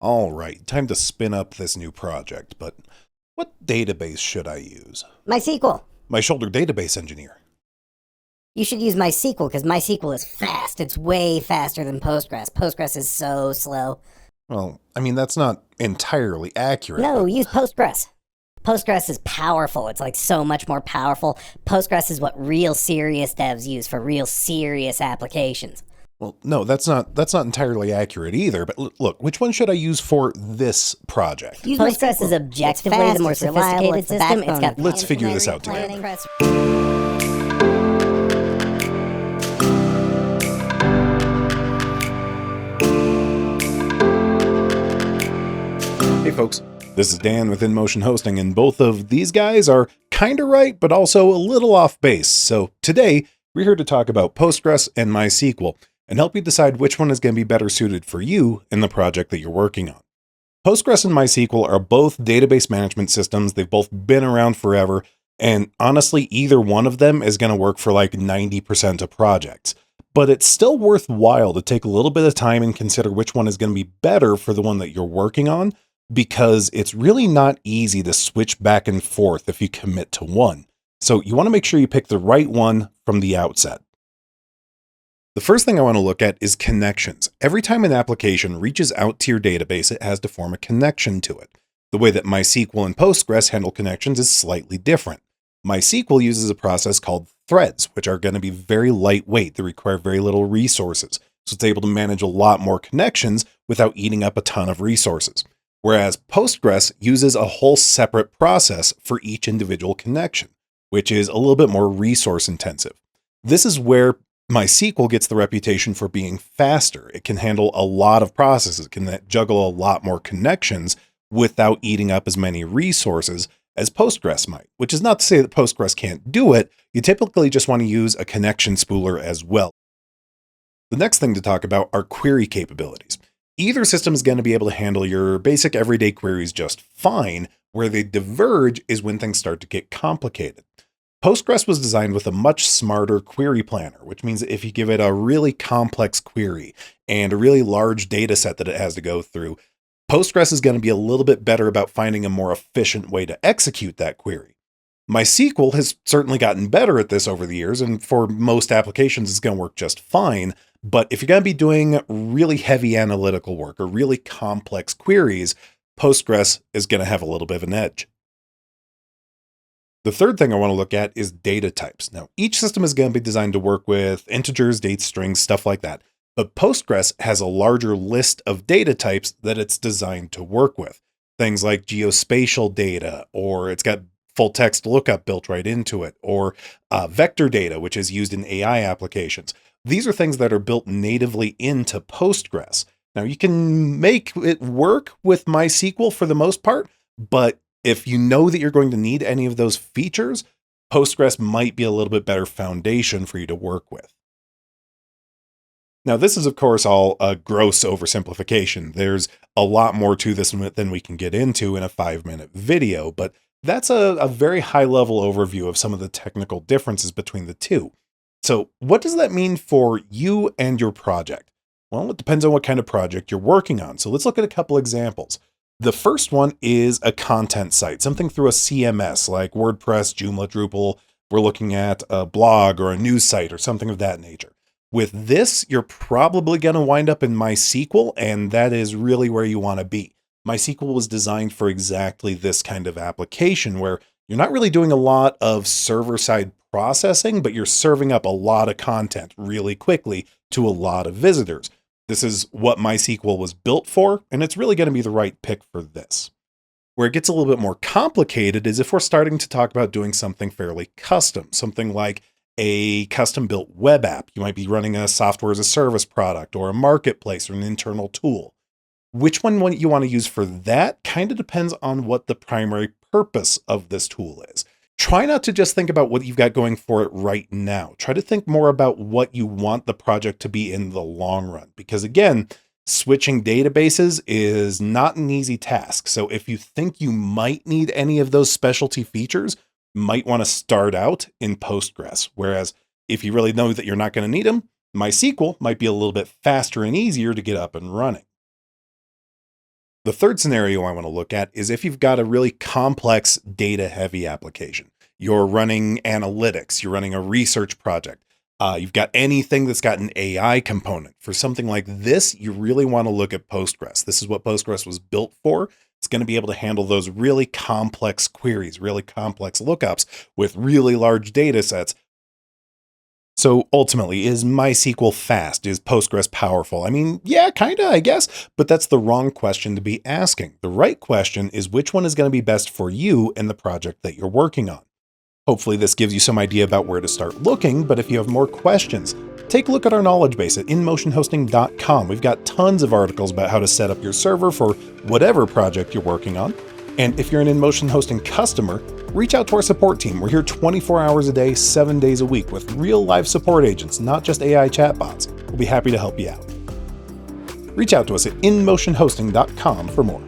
All right, time to spin up this new project, but what database should I use? MySQL. My shoulder database engineer. You should use MySQL because MySQL is fast. It's way faster than Postgres. Postgres is so slow. Well, I mean, that's not entirely accurate, No, but use Postgres. Postgres is powerful. It's like so much more powerful. Postgres is what real serious devs use for real serious applications. well, no, that's not entirely accurate either. But look, which one should I use for this project? Use Postgres is objectively the more sophisticated system. It's got Let's figure this out together. Hey folks, this is Dan with InMotion Hosting, and both of these guys are kinda right, but also a little off base. So today, we're here to talk about Postgres and MySQL, and help you decide which one is going to be better suited for you in the project that you're working on. Postgres and MySQL are both database management systems. They've both been around forever, and honestly, either one of them is going to work for like 90% of projects. But it's still worthwhile to take a little bit of time and consider which one is going to be better for the one that you're working on, because it's really not easy to switch back and forth if you commit to one. So you want to make sure you pick the right one from the outset. The first thing I want to look at is connections. Every time an application reaches out to your database, it has to form a connection to it. The way that MySQL and Postgres handle connections is slightly different. MySQL uses a process called threads, which are going to be very lightweight. They require very little resources, so it's able to manage a lot more connections without eating up a ton of resources. Whereas Postgres uses a whole separate process for each individual connection, which is a little bit more resource intensive. This is where MySQL gets the reputation for being faster. It can handle a lot of processes. It can juggle a lot more connections without eating up as many resources as Postgres might, which is not to say that Postgres can't do it. You typically just want to use a connection spooler as well. The next thing to talk about are query capabilities. Either system is going to be able to handle your basic everyday queries just fine. Where they diverge is when things start to get complicated. Postgres was designed with a much smarter query planner, which means that if you give it a really complex query and a really large data set that it has to go through, Postgres is going to be a little bit better about finding a more efficient way to execute that query. MySQL has certainly gotten better at this over the years, and for most applications, it's going to work just fine. But if you're going to be doing really heavy analytical work or really complex queries, Postgres is going to have a little bit of an edge. The third thing I want to look at is data types. Now, each system is going to be designed to work with integers, dates, strings, stuff like that. But Postgres has a larger list of data types that it's designed to work with. Things like geospatial data, or it's got full text lookup built right into it, or vector data, which is used in AI applications. These are things that are built natively into Postgres. Now, you can make it work with MySQL for the most part, but if you know that you're going to need any of those features, Postgres might be a little bit better foundation for you to work with. Now, this is, of course, all a gross oversimplification. There's a lot more to this than we can get into in a 5-minute video, but that's a very high-level overview of some of the technical differences between the two. So what does that mean for you and your project? Well, it depends on what kind of project you're working on. So let's look at a couple examples. The first one is a content site, something through a CMS like WordPress, Joomla, Drupal. We're looking at a blog or a news site or something of that nature. With this, you're probably going to wind up in MySQL, and that is really where you want to be. MySQL was designed for exactly this kind of application where you're not really doing a lot of server-side processing, but you're serving up a lot of content really quickly to a lot of visitors. This is what MySQL was built for, and it's really going to be the right pick for this. Where it gets a little bit more complicated is if we're starting to talk about doing something fairly custom, something like a custom-built web app. You might be running a software as a service product or a marketplace or an internal tool. Which one you want to use for that kind of depends on what the primary purpose of this tool is. Try not to just think about what you've got going for it right now. Try to think more about what you want the project to be in the long run. Because again, switching databases is not an easy task. So if you think you might need any of those specialty features, you might want to start out in Postgres. Whereas if you really know that you're not going to need them, MySQL might be a little bit faster and easier to get up and running. The third scenario I want to look at is if you've got a really complex data-heavy application. You're running analytics, you're running a research project, you've got anything that's got an AI component. For something like this, you really want to look at Postgres. This is what Postgres was built for. It's going to be able to handle those really complex queries, really complex lookups with really large data sets. So ultimately, is MySQL fast? Is Postgres powerful? I mean, yeah, kinda, I guess, but that's the wrong question to be asking. The right question is which one is going to be best for you and the project that you're working on. Hopefully this gives you some idea about where to start looking, but if you have more questions, take a look at our knowledge base at InMotionHosting.com. We've got tons of articles about how to set up your server for whatever project you're working on. And if you're an InMotion Hosting customer, reach out to our support team. We're here 24 hours a day, 7 days a week with real live support agents, not just AI chatbots. We'll be happy to help you out. Reach out to us at InMotionHosting.com for more.